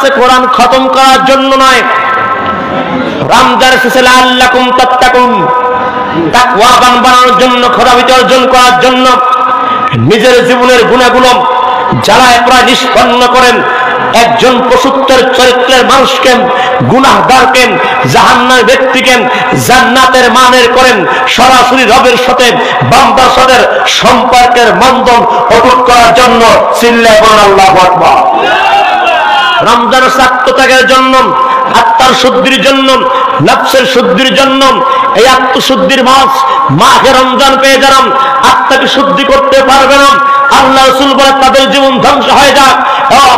আসছে কোরআন খতম করার জন্য নয়, রমজান এসেছে লাআল্লাকুম তাত্তাকুন, তাকওয়াবান বানানোর জন্য, খোদাভীতি অর্জন করার জন্য। নিজের জীবনের গুনাহগুলো জ্বালায় প্রায় নিষ্পন্ন করেন। একজন পশুত্বের চরিত্রের মানুষকে, গুনাহগারকে, জাহান্নামের ব্যক্তিকে জান্নাতের মানের করেন। সরাসরি রবের সাথে বান্দার সাথে সম্পর্কের বন্ধন অটুট করার জন্য চিল্লায় বলেন আল্লাহু আকবার। রমজান আত্মত্যাগের জন্য, আত্মার শুদ্ধির জন্য, নফসের শুদ্ধির জন্য। এই আত্মশুদ্ধির মাস মাহে রমজান পেয়ে যারা আত্মাকে শুদ্ধি করতে পারবে না, আল্লাহ রাসূল বলে তাদের জীবন ধ্বংস হয়ে যাক।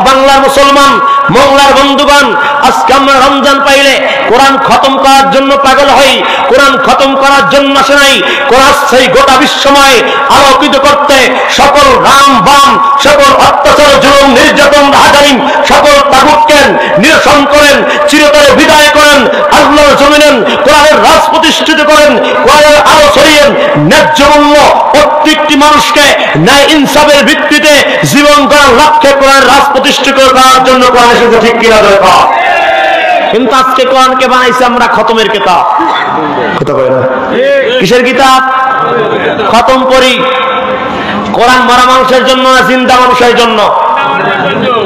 বাংলার মুসলমান, মোংলার বন্ধুগণ, আজকে আমরা রমজান পাইলে কোরআন খতম করার জন্য পাগল হই। কোরআন খতম করার জন্য আসে নাই, কোরআন সেই গোটা বিশ্বময় আলোকিত করতে সকল রাম বাম, সকল অত্যাচার, জুলুম, নির্যাতন, রাজারিম, সকল তাগুতকে নিরসন করেন, চিরতরে বিদায় করেন, আল্লাহর জমিনেন কোরআনের রাজ প্রতিষ্ঠিত করেন, কোরআনের আলো ছড়িয়ে ন্যায্য মূল্য প্রত্যেকটি মানুষকে ন্যায় ইনসাফের ভিত্তিতে জীবন করার লক্ষ্যে কোরআনের রাজ প্রতিষ্ঠিত করার জন্য কোরআন এসেছে, ঠিক কিনা দরকার। কিন্তু আজকে কোরআনকে বানাইছে আমরা খতমের কিতাব। কথা কয় না, কিসের কিতাব? খতম পড়ি। কোরআন মরা মানুষের জন্য না জিন্দা মানুষের জন্য?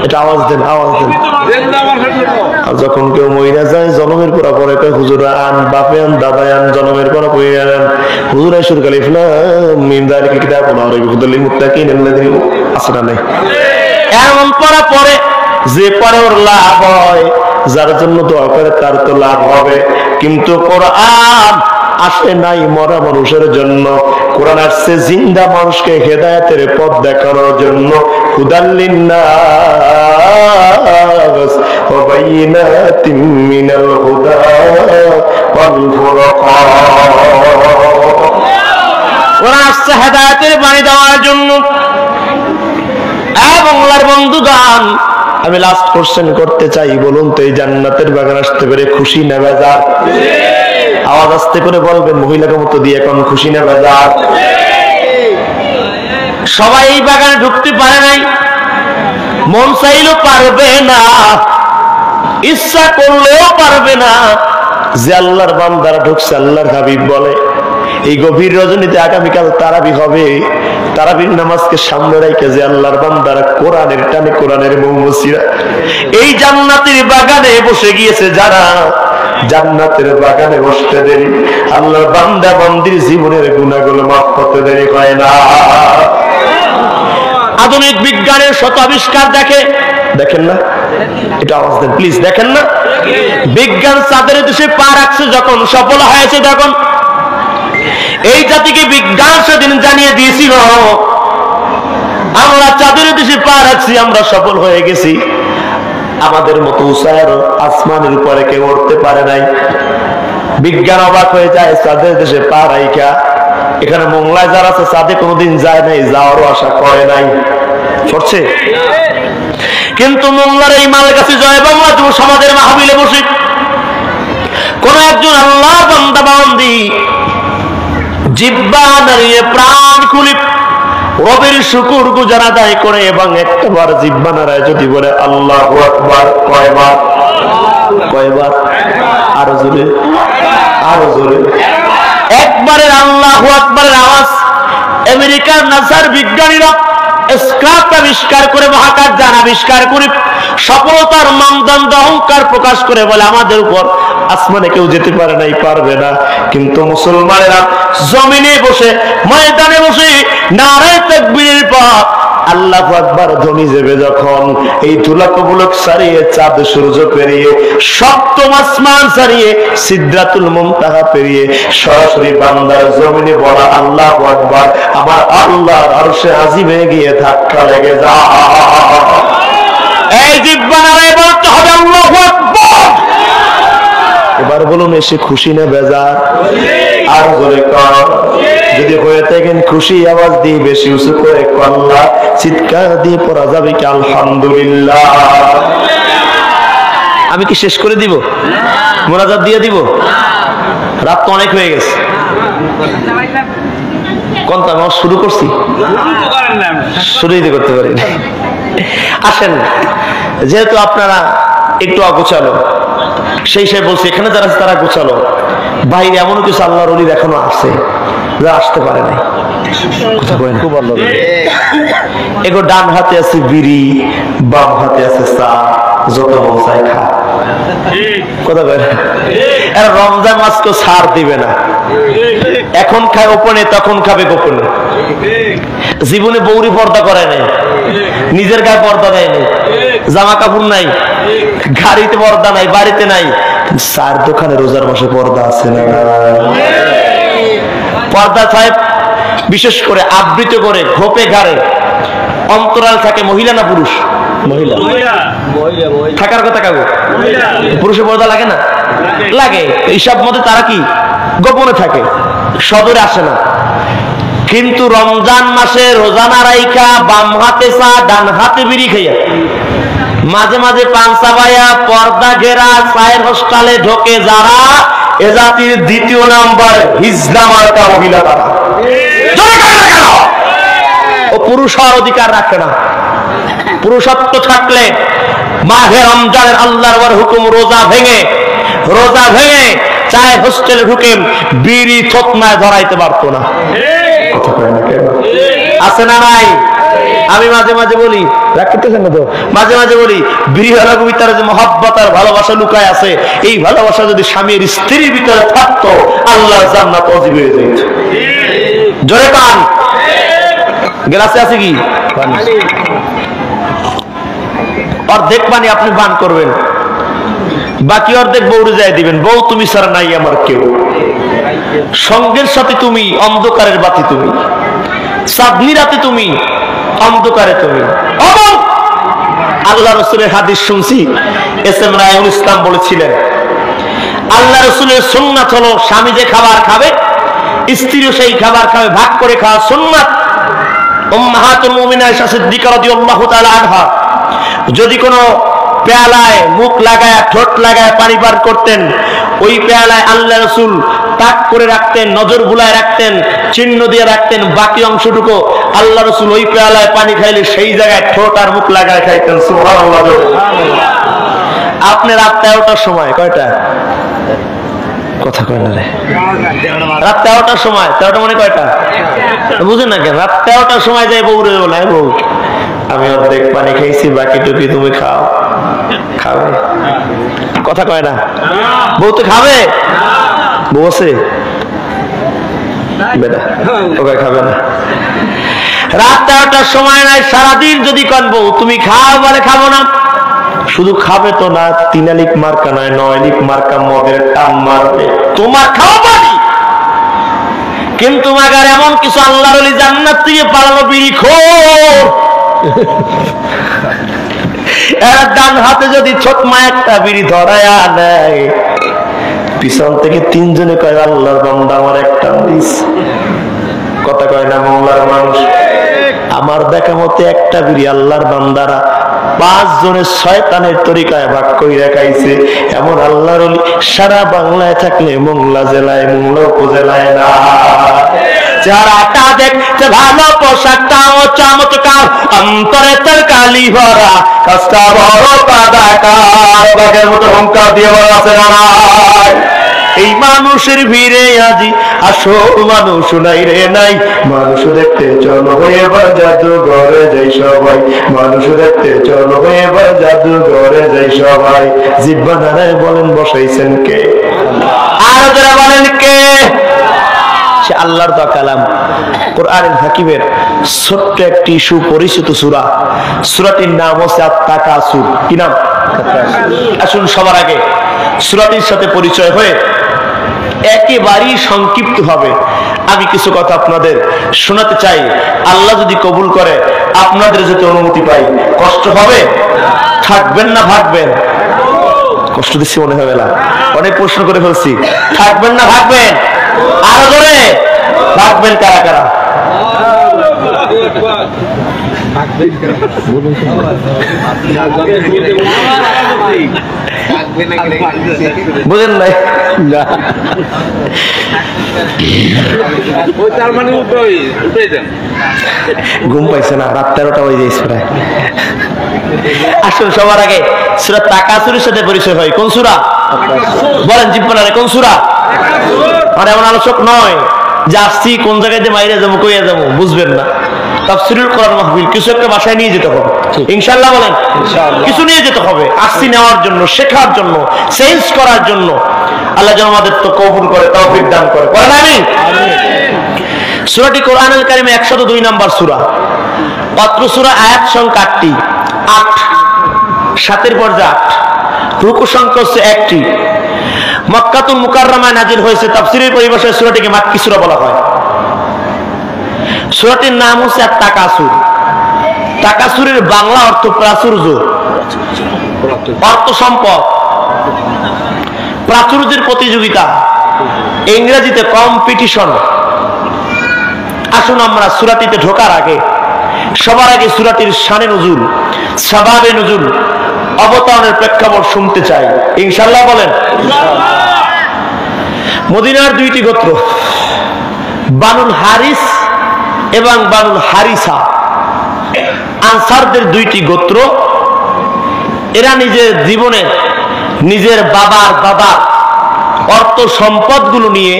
এটা আওয়াজ দেন, আওয়াজ দেন। যখন কেউ মইরা যায় জনমের পড়া পরে কয় হুজুর আন, বাপে আন, দাদায় আন, জনমের পড়া পড়ে আনেন। হুজুর আইসুর কালিফ না মিম যালিকা কিতাবুন হুদাল লিল মুত্তাকিন আল্লাযিনা আসরা নাই। এমন পড়া পরে যে পরে ওর লাভ হয়, যার জন্য দোয়া করে তার তো লাভ হবে। কিন্তু কোরআন আসে নাই মরা মানুষের জন্য, কোরআন আসছে জিন্দা মানুষকে হেদায়েতের পথ দেখানোর জন্য। হুদাল লিন্নাস ওয়া বাইয়িনাতিন মিনাল হুদা ওয়াল ফুরকান। কোরআন আসছে হেদায়েতের বাণী দেওয়ার জন্য। বাংলার বন্ধুগণ, আমি লাস্ট কোশ্চেন করতে চাই, বলুন তো এই জান্নাতের বাগান আসতে পেরে খুশি না বেজার? আওয়াজ আস্তে করে বলবেন, মহিলাকে মতো দিয়ে, এখন খুশি না বেজার? সবাই এই বাগানে ঢুকতে পারে নাই, মন চাইলেও পারবে না, ইচ্ছা করলেও পারবে না। যে আল্লাহর বান্দারা ঢুকছে, আল্লাহর হাবিব বলে এই গভীর রজনীতে আগামীকাল তারাবি হবে, তারাবির নামাজকে সামনে রেখে যে আল্লাহর বান্দারা কোরআনের টানে, কোরআনের মৌমাছিরা এই জান্নাতের বাগানে বসে গিয়েছে, যারা জান্নাতের বাগানে বসতে দেরি, আল্লাহর বান্দা বান্দির জীবনের গুনাহগুলো মাফ করতে দেরি হয় না। আধুনিক বিজ্ঞানের শত আবিষ্কার দেখেন না? এটা আওয়াজ দেন প্লিজ, দেখেন না? বিজ্ঞান চাঁদের দেশে পা রাখছে যখন, সফল হয়েছে তখন। এই জাতিকে বিজ্ঞান সেদিন জানিয়ে দিয়েছিল আমরা চাঁদের দেশে পা রাখছি, আমরা সফল হয়ে গেছি। আমাদের মতো উসায়ের আসমানের উপরে কেউ উঠতে পারে নাই। বিজ্ঞান অবাক হয়ে যায়, চাঁদের দেশে পা রাইখা। এখানে মোংলায় যারা আছে চাঁদে কোনোদিন যায় নাই, যাওয়ারও আশা করে নাই, করছে। কিন্তু মোংলার এই মালগাছি জয় বাংলা যুব সমাজের মাহফিলে বসে কোন একজন আল্লাহ বান্দা বান্দি জিহ্বা নাড়িয়ে প্রাণ খুলে রবের শুকর গুজার আদায় করে এবং একবার জিহ্বা নাড়ায় যদি বলে আল্লাহু আকবার, কয়বার? কয়বার? আরো জোরে, আরো জোরে। একবারের আল্লাহু আকবারের আওয়াজ আমেরিকার নাসার বিজ্ঞানীরা স্ক্রাপ আবিষ্কার করে, মহাকাশ যান আবিষ্কার করে সফলতার মানদণ্ড অহংকার প্রকাশ করে বলে আমাদের উপর আসমানে কেউ যেতে পারে নাই, পারবে না। কিন্তু মুসলমানেরা জমিনে বসে, ময়দানে বসে নারায়ে তাকবীরের পর আল্লাহু আকবার ধ্বনি যাবে যখন, এই ধুলা কবুলক ছাড়িয়ে চাঁদ সূর্য পেরিয়ে সপ্তম আসমান ছাড়িয়ে সিদরাতুল মুনতাহা পেরিয়ে সরাসরি বান্দার জমিনে বলা আল্লাহু আকবার, আমার আল্লাহর আরশে আজিমে গিয়ে ধাক্কা লেগে যায়। এই জিহ্বা নাড়ায় বলতে হবে আল্লাহু আকবার। এবার বলুন, এসে খুশি না বেজার? আর জোরে কর। যদি হয়ে থাকেন খুশি, আওয়াজ দিয়ে বেশি উঁচু করে কল্লা চিৎকার দিয়ে পড়া যাবে কি আলহামদুলিল্লাহ। আমি কি শেষ করে দিব? মোনাজাত দিয়ে দিব? রাত তো অনেক হয়ে গেছে। কোনটা আমি শুরু করছি, শুরুই করতে পারি। আসেন, যেহেতু আপনারা একটু অগোছালো। সেই সে বলছে এখানে যারা আছে তারা গোছালো, বাইরে এমন কিছু আল্লাহর ওলি এখনো আসছে যা আসতে পারে নাই। খুব ভালো, এগো ডান হাতে আছে বিড়ি, বাম হাতে আছে চা, যত মন চায় খা। কথা বলে রমজান মাস তো ছাড় দিবে না, এখন খায় গোপনে, তখন খাবে গোপনে। জীবনে বৌরি পর্দা করে নাই, নিজের গায়ে পর্দা দেয় নাই, জামা কাপড় নাই, গাড়িতে পর্দা নাই, বাড়িতে নাই, চার দোকানে রোজার মাসে পর্দা আছে না? পর্দা সাহেব বিশেষ করে আবৃত করে ঘোপে ঘাড়ে অন্তরাল থাকে। মহিলা না পুরুষ? মহিলা থাকার কথা। কাগো পুরুষের পর্দা লাগে না? লাগে। এইসব মধ্যে তারা কি গোপনে থাকে, সদরে আসে না। কিন্তু রমজান মাসে রোজানা রাইখা বাম হাতে চা, ডান হাতে বিড়ি খাইয়া, মাঝে মাঝে পান চাবাইয়া পর্দা ঘেরা চায়ের হোস্টেলে ঢোকে যারা, এ জাতির দ্বিতীয় নাম্বার হিজড়া মার্কা মহিলা। তারা ও পুরুষ হওয়ার অধিকার রাখে না। পুরুষত্ব থাকলে মাহে রমজানের আল্লাহর হুকুম রোজা ভেঙে চায়ের হোস্টেলে ঢুকে বিড়ি থতনায় ধরাইতে পারতো না। আছে না নাই? আমি মাঝে মাঝে বলি, রাখতেছেন না তো, মাঝে মাঝে বলি বিড়িওয়ালার ভিতরে যে মহব্বত আর ভালোবাসা লুকায় আছে, এই ভালোবাসা যদি স্বামীর স্ত্রীর ভিতরে থাকতো আল্লাহর জান্নাত ওয়াজিব হয়ে যেত। জোরে কান। গ্লাসে আছে কি? অর্ধেক পানি আপনি পান করবেন, বাকি অর্ধেক বউরে যায় দিবেন। বউ তুমি ছাড়া নাই আমার কেউ, সঙ্গের সাথে তুমি, অন্ধকারের বাতি তুমি, চাঁদনি রাতে তুমি, অন্ধকারে তুমি। আল্লাহ রসুলের হাদিস শুনছি, এস এম রায়ুল ইসলাম বলেছিলেন আল্লাহ রসুলের সুন্নাত হলো স্বামী যে খাবার খাবে স্ত্রীও সেই খাবার খাবে, ভাগ করে খাওয়া সুন্নাত। উম্মাহাতুল মুমিনা আয়েশা সিদ্দিকা রাদিয়াল্লাহু তাআলা আনহা যদি কোনো পেয়ালায় মুখ লাগায় ঠোঁট লাগায় পানি পান করতেন, ওই পেয়ালায় আল্লাহ রসুল তাক করে রাখতেন, নজর বুলায় রাখতেন, চিহ্ন দিয়ে রাখতেন। বাকি অংশটুকু আল্লাহ রসুল ওই পেয়ালায় পানি খাইলে সেই জায়গায় ঠোঁট আর মুখ লাগায় খাইতেন। সুবহানাল্লাহ। আপনি রাত 11টার সময়, কয়টা কথা কয় না রে, রাত 11টার সময়, 13টা মানে কয়টা বুঝেন না কেন? রাত 13টার সময় যাই বউরে বলে, বউ আমি অর্ধেক পানি খাইছি, বাকি টুকি তুমি খাও। খাবে? কথা কয় না? বউ তো খাবে। বসে বেটা ওকে খাবে না। রাত 13টার সময় নাই, সারাদিন যদি কন বউ তুমি খাও বলে খাবো না। শুধু খাবে তো না, 3 লিক মার্কা নয় 9 লিক মার্কা মদের টান মারবে, তোমার খাওয়া পানি। কিন্তু মাগার এমন কিছু আল্লাহর ওলি জান্নাত থেকে পালানো বিড়ি খোর, এর ডান হাতে যদি ছোটমা একটা বিড়ি ধরায়া নেয়, পিছন থেকে 3 জনে কয় আল্লাহর বান্দা আমার একটা মিস। কথা কয় না মোল্লার মানুষ? আমার দেখা মতে একটা বিড়ি আল্লাহর বান্দারা 5 জনের শয়তানের তরিকায় ভাগ কইরা খাইছে। এমন আল্লাহর ওলি সারা বাংলায় থাকলে মোংলা জেলায়, মোংলা উপজেলায় না। চেহারাটা দেখতে ভালো, পোশাকটাও চমৎকার, অন্তরে তার কালি ভরা, কাজটা বড় কাদাকার, বাঘের মতো হুঙ্কার দিয়ে বলা আছে না? এই মানুষের ভিড়ে আজি আসল মানুষ নাই রে নাই। মানুষ দেখতে চলো এবার জাদুঘরে যাই সবাই, মানুষ দেখতে চলো এবার জাদুঘরে যাই সবাই। জিহ্বা নারায় বলেন বসাইছেন কে? আর যারা বলেন কে? সে আল্লাহর দা কালাম, কোরআনুল হাকিমের ছোট্ট একটি সুপরিচিত সূরা। সূরাটির নাম হচ্ছে আত-তাকাসুর। কি নাম? আসুন সবার আগে সূরাটির সাথে পরিচয় হয়ে একেবারেই সংক্ষিপ্ত হবে আমি কিছু কথা আপনাদের শোনাতে চাই। আল্লাহ যদি কবুল করে, আপনাদের যদি অনুমতি পাই, কষ্ট হবে? থাকবেন না ভাগবেন? কষ্ট দিচ্ছি মনে হবে না, অনেক প্রশ্ন করে ফেলছি। থাকবেন না ভাগবেন? আরো জোরে ভাগবেন কারা কারা? বুঝেন নাই? ঘুম পাইছে না, রাত 13টা হয়ে যাইছে প্রায়। আসুন সবার আগে সূরা তাকাসুরের সাথে পরিচয় হয়। কোন সূরা বলেন? জিব্বানারে কোন সূরা? মানে এমন আলোচক নয় যে আসছি কোন জায়গায় দিয়ে মাইরে যাবো কইয়া যাবো, বুঝবেন না। তাফসীরুল কোরআন মাহফিল কিছু একটা বাসায় নিয়ে যেতে হবে ইনশাআল্লাহ। বলেন কিছু নিয়ে যেতে হবে, আসছি নেওয়ার জন্য, শেখার জন্য, চেঞ্জ করার জন্য। আল্লাহ যেন আমাদের তো কবুল করে, তৌফিক দান করে। বলেন আমিন। সূরাটি কোরআনুল কারীমে 102 নম্বর সূরা। অত্র সূরা আয়াত সংখ্যা 8টি, 8 7-এর পর 8, রুকু সংখ্যা হচ্ছে 1টি। মক্কাতুল মুকাররমায় নাজিল হয়েছে। তাফসীরের পরিভাষায় সূরাটিকে মাক্কি সূরা বলা হয়। সূরাটির নাম হচ্ছে আত-তাকাসুর। তাকাসুরের বাংলা অর্থ প্রাচুর্য, অর্থ সম্পদ, প্রাচুর্যের প্রতিযোগিতা, ইংরেজিতে কম্পিটিশন। আসুন আমরা সূরাটিতে ঢোকার আগে সবার আগে সূরাটির শানে নুজুল, সাবাবে নুজুল, অবতরণের প্রেক্ষাপট শুনতে চাই ইনশাআল্লাহ। বলেন মদিনার 2টি গোত্র, বানুল হারিস এবং বানুল হারিসা, আনসারদের 2টি গোত্র। এরা নিজের জীবনে নিজের বাবার অর্থ সম্পদগুলো নিয়ে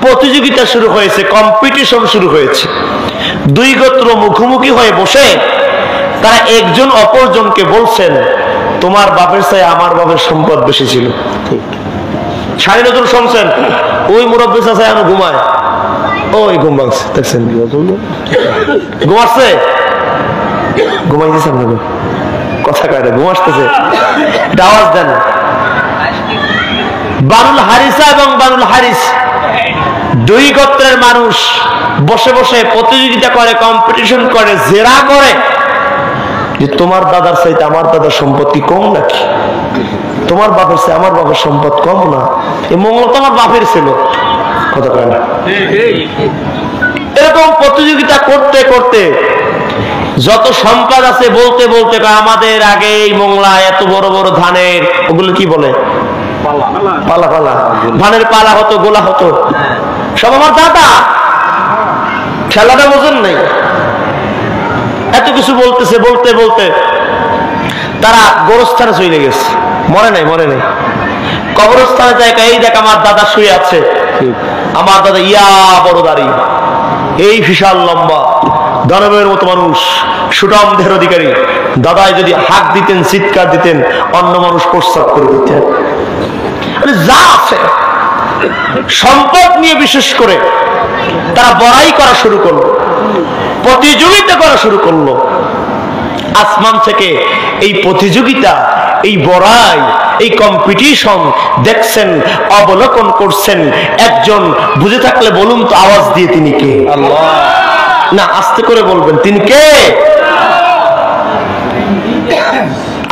প্রতিযোগিতা শুরু হয়েছে, কম্পিটিশন শুরু হয়েছে। 2 গোত্র মুখোমুখি হয়ে বসে তারা একজন অপরজনকে বলছেন, তোমার বাপের চেয়ে আমার বাপের সম্পদ বেশি ছিল। সাড়ে নতুন শুনছেন ওই মুরব্বী চাচা এখন ঘুমায়, ওই ঘুম ভাঙছে, দেখছেন ঘুমাচ্ছে, ঘুমাইতেছে আপনাকে কথা কয় না, ঘুম আসতেছে, আওয়াজ দেন। বানুল হারিসা এবং বানুল হারিস 2 গোত্রের মানুষ বসে বসে প্রতিযোগিতা করে, কম্পিটিশন করে, জেরা করে যে তোমার দাদার চাইতে আমার দাদার সম্পদ কি কম নাকি, তোমার বাপের চেয়ে আমার বাপের সম্পদ কম না, এই মঙ্গল তোমার বাপের ছিল, কথা কয় না। এরকম প্রতিযোগিতা করতে করতে যত সম্পদ আছে বলতে বলতে আমাদের আগে এই মোংলা এত বড় বড় ধানের, ওগুলো কি বলে, পালা, পালা, ধানের পালা হতো, গোলা হতো, সব আমার দাদা। খেলাটা বোঝেন নাই, এত কিছু বলতেছে, বলতে বলতে তারা গোরস্থানে চলে গেছে। মরে নাই কবরস্থানে জায়গা, এই দেখ আমার দাদা শুয়ে আছে, আমার দাদা ইয়া বড় দাড়ি, এই বিশাল লম্বা দানবের মতো মানুষ, সুঠাম দেহের অধিকারী। দাদায় যদি হাত দিতেন, চিৎকার দিতেন, অন্য মানুষ প্রস্তাব করে দিতেন। যা আছে সম্পদ নিয়ে বিশেষ করে তারা বড়াই করা শুরু করলো, প্রতিযোগিতা করা শুরু করলো। আসমান থেকে এই প্রতিযোগিতা, এই বড়াই, এই কম্পিটিশন দেখছেন, অবলোকন করছেন একজন। বুঝে থাকলে বলুন তো আওয়াজ দিয়ে, তিনি কে? আল্লাহ। না, আস্তে করে বলবেন, তিনি কে?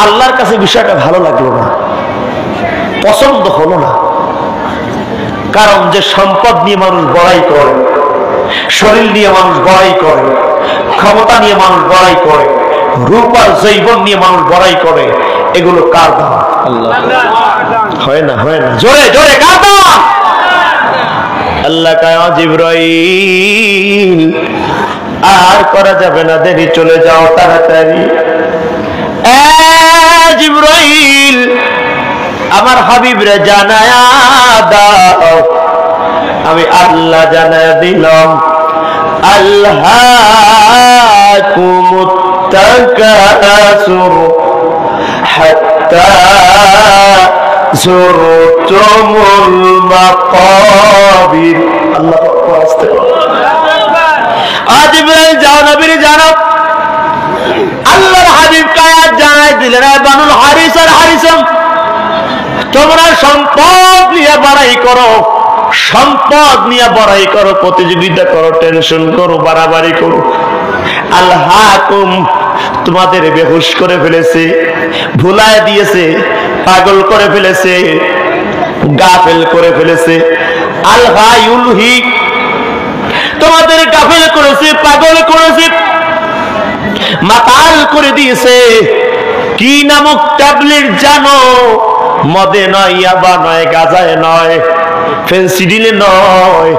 আল্লাহর কাছে বিষয়টা ভালো লাগলো না, পছন্দ হলো না। কারণ যে সম্পদ নিয়ে মানুষ বড়াই করে, শরীর নিয়ে মানুষ বড়াই করে, ক্ষমতা নিয়ে মানুষ বড়াই করে, রূপ আর যৌবন নিয়ে মানুষ বড়াই করে, এগুলো কার দাম? আল্লাহ। হয় না, জোরে জোরে কার দাম? আল্লাহ কয়, জিবরাইল আর করা যাবে না, দেরি, চলে যাও তাড়াতাড়ি। জিবরাইল আমার হাবিবরে জানায়া দাও, আমি আল্লাহ জানায়া দিলাম, আল্লাহকুমুত তাকাসুর হাত্তা যুরতুমুল মাকাবির। আল্লাহু আকবার। আস্তে জিবরাইল যাও, নবীর জানাও, আল্লাহর হাবিব কায়াত জানাই দিলেন, বানুল হারিস আর হারিসম, তোমরা সম্পদ নিয়ে বড়াই করো, সম্পদ নিয়ে বড়াই করো, প্রতিযোগিতা করো, টেনশন করো, বাড়াবাড়ি করো। আল্লাহকুম তোমাদের বেহুশ করে ফেলেছে, ভুলায় দিয়েছে, পাগল করে ফেলেছে, গাফেল করে ফেলেছে। আল্লাহ ইউলহি তোমাদের গাফেল করেছে, পাগল করেছে, মাতাল করে দিয়েছে। কি নামক ট্যাবলেট জানো? মদে নয়, ইয়াবা নয়, গাজায় নয়, ফেন্সিডিলে নয়,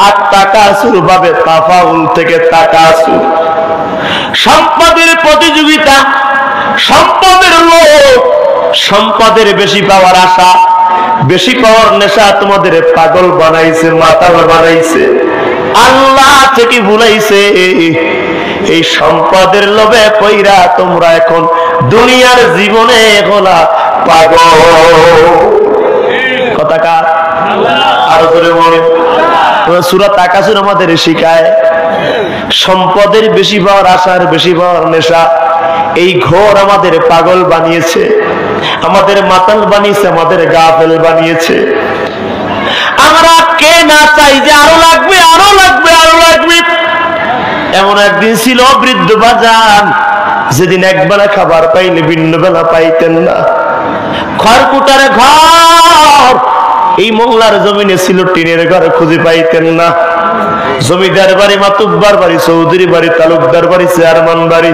আত-তাকাসুর ভাবে তাফাউল থেকে তাকাসুর। সম্পদের প্রতিযোগিতা, সম্পদের লোভ, সম্পদের বেশি পাওয়ার আশা, বেশি পাওয়ার নেশা তোমাদের পাগল বানাইছে, মাতাল বানাইছে, আল্লাহ থেকে ভুলাইছে। এই সম্পদের লোভে পইরা তোমরা এখন দুনিয়ার জীবনে হলা পাগল। কথা কার? আরো জোরে বলেন। সূরা তাকাসুর আমাদের শিখায় সম্পদের বেশি পাওয়ার আশার, বেশি পাওয়ার নেশা, এই ঘোর আমাদের পাগল বানিয়েছে, আমাদের মাতাল বানিয়েছে, আমাদের গাফেল বানিয়েছে। আমরা কে না চাই যে আরো লাগবে, আরো লাগবে, আরো লাগবে। এমন একদিন ছিল বৃদ্ধ বাজান, যেদিন একবেলা খাবার পাইলে ভিন্ন বেলা পাইতেন না। খড়কুটার ঘর, এই মোংলার জমিনে ছিল টিনের ঘর, খুঁজে পাইতেন না। জমিদার বাড়ি, মাতুব্বার বাড়ি, চৌধুরী বাড়ি, তালুকদার বাড়ি, চেয়ারম্যান বাড়ি,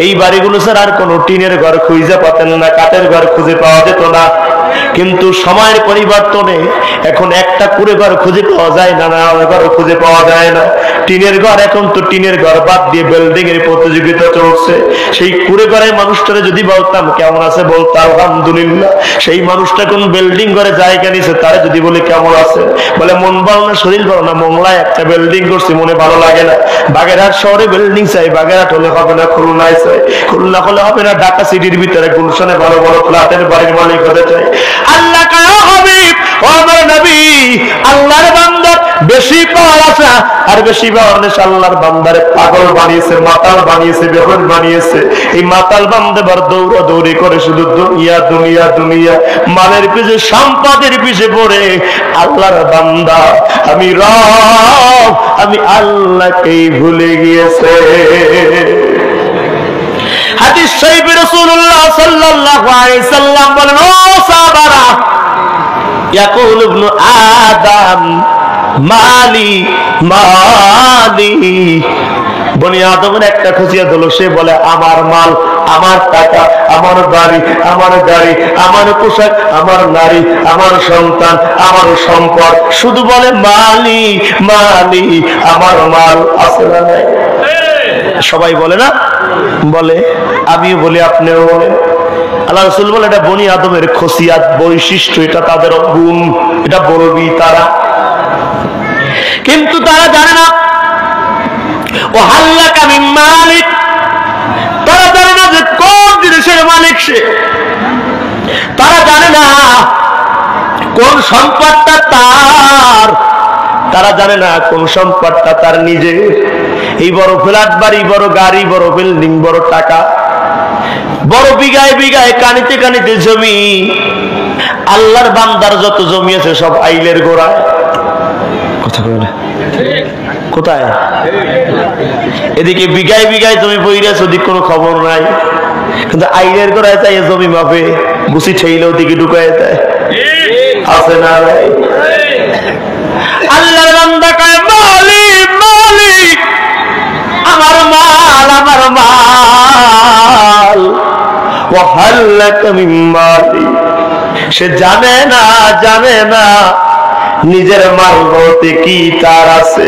এই বাড়িগুলো স্যার আর কোন টিনের ঘর খুঁজে পাতেন না, কাঠের ঘর খুঁজে পাওয়া যেত না। কিন্তু সময়ের পরিবর্তনে এখন একটা কুড়ে ঘর খুঁজে পাওয়া যায় না, না ঘর খুঁজে পাওয়া যায় না। টিনের ঘর, এখন তো টিনের ঘর বাদ দিয়ে বিল্ডিং এর প্রতিযোগিতা চলছে। সেই কুড়ে ঘরের মানুষটারে যদি বলতাম কেমন আছে, বলতো আলহামদুলিল্লাহ। সেই মানুষটা কোন বিল্ডিং ঘরে জায়গা নিছে, তারা যদি বলে কেমন আছে, বলে মন ভালো না, শরীর ভালো না, মোংলায় একটা বিল্ডিং করছে, মনে ভালো লাগে না। বাগেরহাট শহরে বিল্ডিং চাই, বাগেরহাট হলে হবে না, খুলনায় চাই, খুলনা হলে হবে না, ঢাকা সিটির ভিতরে গুলশানে ভালো বড় ফ্ল্যাটের বাড়ির মালিক হতে চাই। আল্লাহ কায়া হাবিব, ও আমার নবী, আল্লাহর বান্দার বেশি পাওয়ার আশা আর বেশি পাওয়ার নেশা আল্লাহর বান্দারে পাগল বানিয়েছে, মাতাল বানিয়েছে, বেহুশ বানিয়েছে। এই মাতাল বান্দা বার দৌড়া দৌড়ি করে শুধু দুনিয়া দুনিয়া দুনিয়া, মালের পিছে, সম্পদের পিছে পড়ে আল্লাহর বান্দা আমি রব, আমি আল্লাহকেই ভুলে গিয়েছে। হাদিস শরীফে রাসূলুল্লাহ সাল্লাল্লাহু আলাইহি সাল্লাম বলেন, ও সাহাবারা, ইয়াকুল ইবনু আদম মালি মালি, বনি আদমের একটা খুশিয়াত হলো, সে বলে আমার মাল, আমার টাকা, আমার বাড়ি, আমার গাড়ি, আমার পোশাক, আমার নারী, আমার সন্তান, আমার সম্পদ, শুধু বলে মালি মালি, আমার মাল আছে না নাই? সবাই বলে না? বলে, আমিও বলি, আপনিও বলেন। আল্লাহ রাসূল বলে এটা বনি আদমের খসিয়াত, বৈশিষ্ট্য, এটা তাদের গুণ, এটা বলবি তারা। কিন্তু তারা জানে না ও হাল্লাকা মিন মালিক, তারা জানে না যে কোন জিনিসের মালিক সে, তারা জানে না কোন সম্পদটা তার, তারা জানে না কোন সম্পদটা তার নিজের। এই বড় ফ্ল্যাট বাড়ি, বড় গাড়ি, বড় বিল্ডিং, বড় টাকা, বড় বিঘায় বিঘায় কানিতে কানিতে জমি, আল্লাহর বান্দার যত জমি আছে সব আইলের গোড়ায়। কথা বলে কোথায়? এদিকে বিঘায় বিঘায় জমি পড়ে আছে, ওদিকে কোনো খবর নাই। কিন্তু আইলের গোড়ায় চাই জমি মাপে, গুছি ছেইলে ওদিকে ঢুকায় দেয়, আছে না ভাই? আল্লাহর বান্দা কয় মালিক মালিক, আমার মাল, আমার মাল। ওয়া হাল্লাকা মিন মালি, সে জানে না, জানে না নিজের মাল বলতে কি তার আছে।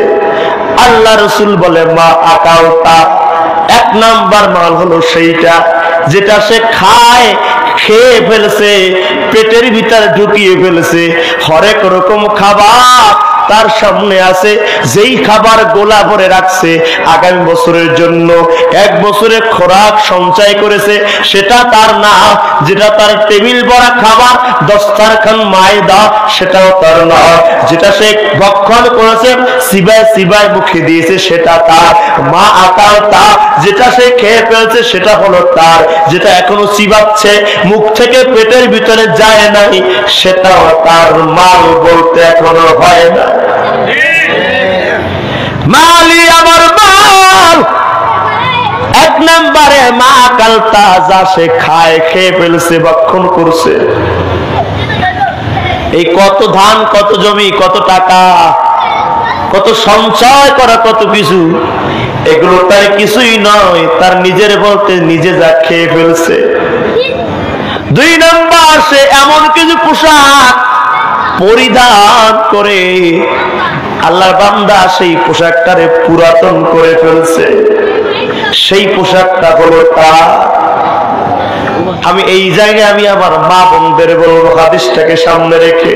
আল্লাহ রাসূল বলে মা আকালতা, এক নাম্বার মাল হলো সেইটা যেটা সে খায়, খেয়ে ফেলছে, পেটের ভিতরে ঢুকিয়ে ফেলছে। হরেক রকম খাবার তার সামনে আছে, যেই খাবার গোলা ভরে রাখছে আগামী বছরের জন্য, এক বছরের খোরাক সঞ্চয় করেছে, সেটা তার না। যেটা তার টেবিল ভরা খাবার, দস্তারখান মায়দা, সেটাও তার না। যেটা সে ভক্ষণ করেছে, সিবায় সিবায় মুখে দিয়েছে, সেটা তার। মা আকাল তা, যেটা সে খেয়ে ফেলছে সেটা হলো তার। যেটা এখনো চিবাচ্ছে, মুখ থেকে পেটের ভিতরে যায় নাই, সেটাও তার। মাল বলতে এখনো হয় না। মালি, আমার মাল। এক নম্বরে মা কালতা, যা সে খায়, খেয়ে ফেলছে, ভক্ষণ করছে। এই কত ধান, কত জমি, কত টাকা, কত সঞ্চয় করা, কত কিছু, এগুলো তার কিছুই নয়, তার নিজের বলতে নিজে যা খেয়ে ফেলছে। দুই নম্বর, সে এমন কিছু পোশাক পরিধান করে, আল্লাহর বান্দা সেই পোশাকটারে পুরাতন করে ফেলছে। সেই পোশাকটা হলো তার। আমি এই জায়গায় আমি আমার মা বোনদের বলবো, হাদিসটাকে সামনে রেখে,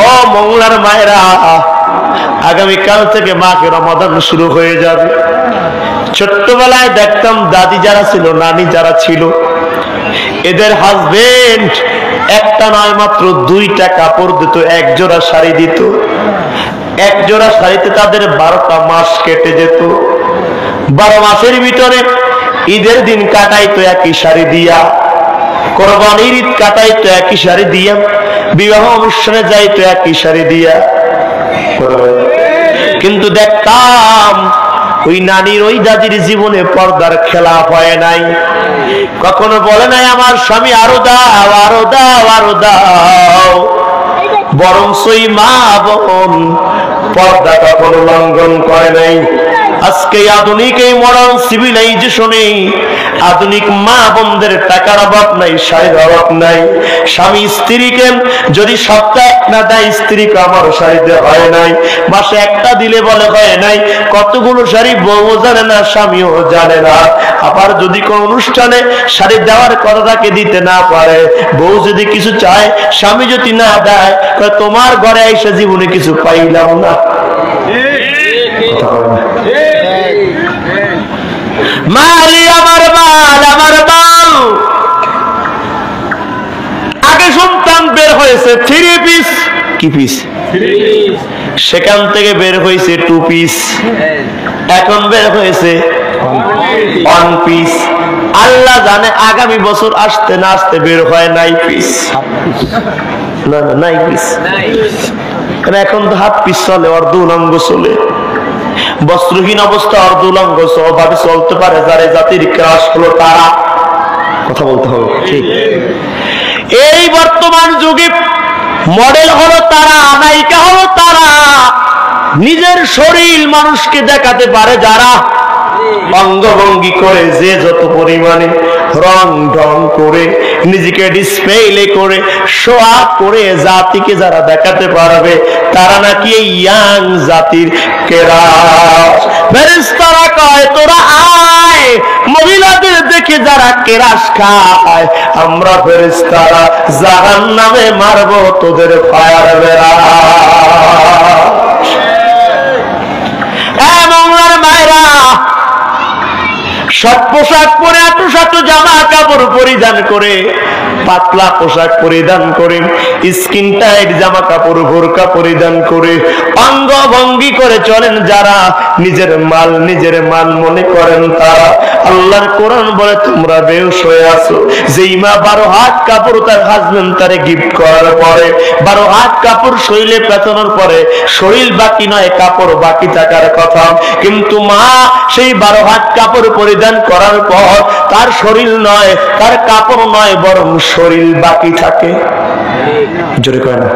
ও মংলার মায়েরা, আগামীকাল থেকে মাকে রমাদান শুরু হয়ে যাবে। ছোট্টবেলায় দেখতাম দাদি যারা ছিল, নানি যারা ছিল, এদের হাজবেন্ড একটা নয় মাত্র 2টা কাপড় দিত, এক জোড়া শাড়ি দিত। এক জোড়া শাড়িতে তাদের 12টা মাস কেটে যেত। 12 মাসের ভিতরে ঈদের দিন কাটাইতো একই শাড়ি দিয়া, কোরবানির ঈদ কাটাইতো একই শাড়ি দিয়া, বিবাহ অনুষ্ঠানে যাইতো একই শাড়ি দিয়া। কিন্তু দেখতাম ওই নানির ওই দাদির জীবনে পর্দার খেলাপ হয় নাই। কখনো বলে নাই আমার স্বামী আরো দাও, আরো দাও, আরো দাও। বরং ওই মা বোন পর্দা কখনো লঙ্ঘন করে নাই। আজকে আধুনিক এই মডার্ন সিভিলাইজেশনে আধুনিক মা বোনদের টাকার অভাব নাই, শাড়ির অভাব নাই। স্বামী স্ত্রীকে যদি সপ্তাহে একটা দেয়, স্ত্রীকে আমার শাড়িতে হয় নাই, মাসে একটা দিলে বলে হয় নাই। কতগুলো শাড়ি বউ জানে না, স্বামীও জানে না। আবার যদি কোন অনুষ্ঠানে শাড়ি দেওয়ার কথাটাকে দিতে না পারে, বউ যদি কিছু চায়, স্বামী যদি না দেয়, তোমার ঘরে এসে জীবনে কিছু পাইলাম না। মালি আমার মাল, আমার মাল। আগে শুনতাম বের হয়েছে 3 পিস, কি পিস, সেখান থেকে বের হয়েছে 2 পিস, এখন বের হয়েছে 1 পিস। আল্লাহ জানে আগামী বছর আসতে না আসতে বের হয় 9 পিস। না না, 9 পিস। এখন তো হাফ পিস চলে, অর্ধ উলঙ্গ চলে। বস্ত্রহীন অবস্থা অর্ধ উলঙ্গ ভাবে চলতে পারে যারা জাতির ক্রাশ হলো তারা। কথা বলতে হবে ঠিক। এই বর্তমান যুগে মডেল হলো তারা, নায়িকা হলো তারা। নিজের শরীর মানুষকে দেখাতে পারে যারা, অঙ্গভঙ্গি করে যে যত পরিমাণে রং ঢং করে নিজেকে ডিসপ্লে করে শো আপ করে জাতিকে যারা দেখাতে পারবে, তারা নাকি এই ইয়াং জাতির কেরাস। ফেরেশতারা কয় তোরা আয়, মহিলাদের দেখে যারা কেরাস খায়, আমরা ফেরেশতারা জাহান্নামে মারবো তোদের ফায়ার বেড়া। সব পোশাক পরে, এত শত জামা কাপড় পরিধান করে, পাতলা পোশাক পরিধান করে, স্কিন টাইট জামা কাপড় বোরকা পরিধান করে, অঙ্গভঙ্গি করে চলেন যারা, নিজের মাল মনে করেন তারা। আল্লাহর কোরআন বলে তোমরা বেহুশ হয়ে আছো। যেই মা 12 হাত কাপড় তার হাজবেন্ড তারে গিফট করার পরে, 12 হাত কাপড় শরীরে পেঁচানোর পরে শরীর বাকি নয়, কাপড় বাকি থাকার কথা, কিন্তু মা সেই 12 হাত কাপড় পরিধান করার পর তার শরীর নয়, তার কাপড় নয়, বরং শরীর বাকি থাকে। জোরে কয় না?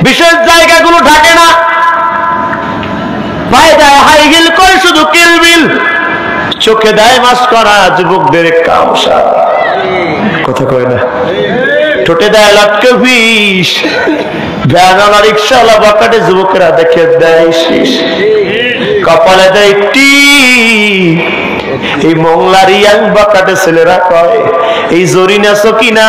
বিশেষ জায়গাগুলো ঢাকে না, পায়ে দেয় হাই হিল করে শুধু কিলবিল, চোখে দেয় মাস্কারা, যুবকদের কামসা। কথা কয় না? ঠোঁটে দেয় লটকে বিষ, ভ্যানওয়ালা রিক্সাওয়ালা বাকাটে যুবকেরা দেখে দেয় শীষ, কপালে দেয় টি। এই মংলার ইয়াং বাকাটে ছেলেরা কয় এই জরিনা সকিনা,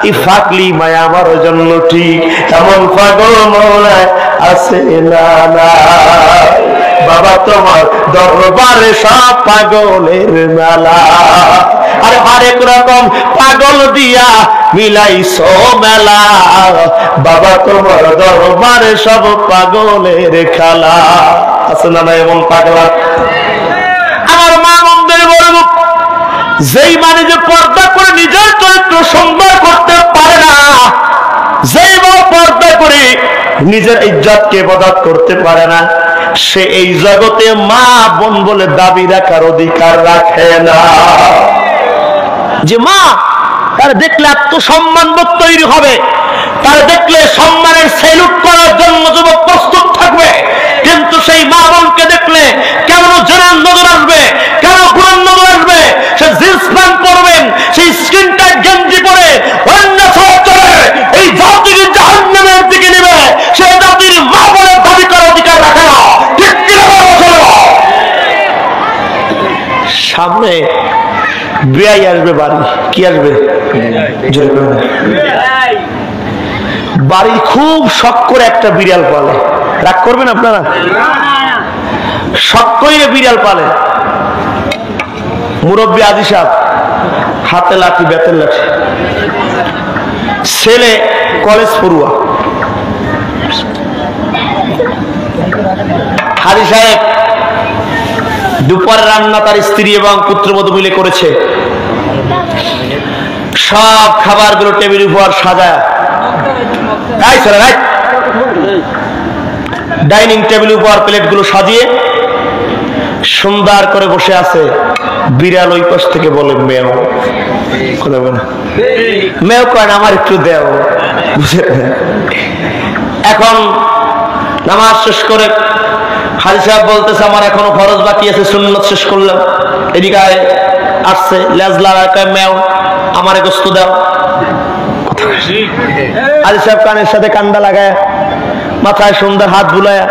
এই ফাকলি মায়া আমার জন্য ঠিক, এমন পাগল মৌলায় আছে না না। বাবা তোমার দরবারে সব পাগলের মেলা, আর হরেক রকম পাগল দিয়া মিলাইছো মেলা। বাবা তোমার দরবারে সব পাগলের খেলা, আছে না না এমন পাগলা? আমার মা মন্দির বলব, যেই মানে যে পর্দা করে নিজের চরিত্র সুন্দর করতে পারে না, যেই পর্দা করে নিজের ইজ্জতকে হেফাজত করতে পারে না, সে এই জগতে মা বোন বলে দাবি রাখার অধিকার রাখে না। যে মা, তার দেখলে আত্মসম্মান বোধ তৈরি হবে, তার দেখলে সম্মানের সেলুট করার জন্য যুবক প্রস্তুত থাকবে। কিন্তু সেই মা বোনকে দেখলে কেমন জনের নজর আসবে, কেন গুণের নজর আসবে? সে জিন্স প্যান্ট পরবেন, সেই স্কিন টাইট গেঞ্জি পরে অন্য চলে এই জাতিকে জাহান্নামের দিকে নেবে, সে জাতির মা বোনের দাবি করার অধিকার রাখে না। ঠিক কিনা? সামনে বেয়াই আসবে বাড়ি, কি আসবে? বাড়ি খুব শখ করে একটা বিড়াল পালে, রাগ করবেন আপনারা? শখ করে বিড়াল পালে। মুরব্বী আদি সাহেব, হাতে লাঠি, বেতের লাঠি, ছেলে কলেজ পড়ুয়া। হাজি সাহেব দুপুরের রান্না তার স্ত্রী এবং পুত্রবধূ মিলে করেছে। সব খাবারগুলো টেবিল উপর সাজায়, ডাইনিং টেবিল উপর প্লেটগুলো সাজিয়ে সুন্দর করে বসে আছে। বিড়াল ওই পাশ থেকে বলে মেও, কথা বলে মেও কয় আমার একটু দেও। এখন নামাজ শেষ করে হাজি সাহেব বলতেছে আমার এখনো ফরজ বাকি আছে, সুন্নত শেষ করলাম। এদিকে আসছে লেজ লাগায় কয় মেও আমার গোস্ত দাও। হাজি সাহেব কানের সাথে কান্দা লাগায়, মাথায় সুন্দর হাত বুলায়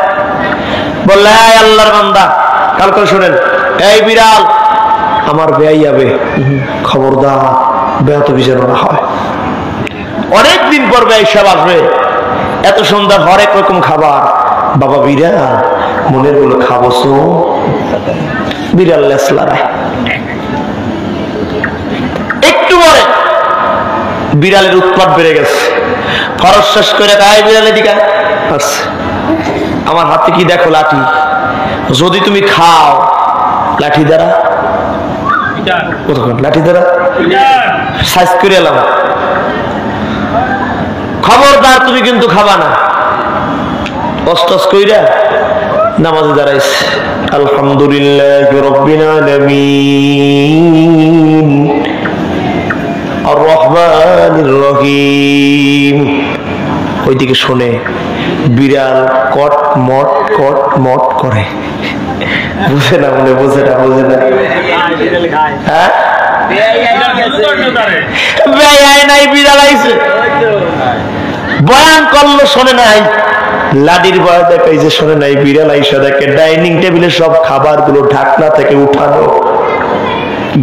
বললে আল্লাহর বান্দা কাল করে শোনেন, এই বিড়াল আমার বেয়াই যাবে, খবরদার বেয়াত বিচার না হয়। অনেকদিন পর বেয়াই সাহেব আসবে, এত সুন্দর হরেক রকম খাবার। বাবা বিড়াল মনের গুলো খাবো। বিড়াল লেস লড়ায়। একটু পরে বিড়ালের উৎপাত বেড়ে গেছে। ফরজ শেষ করে গায়ে বিড়ালের দিকে আসছে, আমার হাতে কি দেখো? লাঠি। যদি তুমি খাও লাঠি দ্বারা, লাঠি দ্বারা সাইজ করে এলাম, খবরদার তুমি কিন্তু খাবা না। অস্টস কইরা নামাজে দাঁড়াইছে। আলহামদুলিল্লাহ রাব্বিল আলামিন আর রহমানির রহিম। ওইদিকে শুনে বিড়াল কট মট করে। বুঝে না মনে, বুঝে না, বুঝে না। হ্যাঁ বেয়াই নাই, বিড়াল আইছে। বয়ান করলো শোনে নাই, লাডির ভয় দেখাইছে শোনে নাই। বিড়াল আইসা দেখে ডাইনিং টেবিলে সব খাবার গুলো ঢাকনা থেকে উঠানো,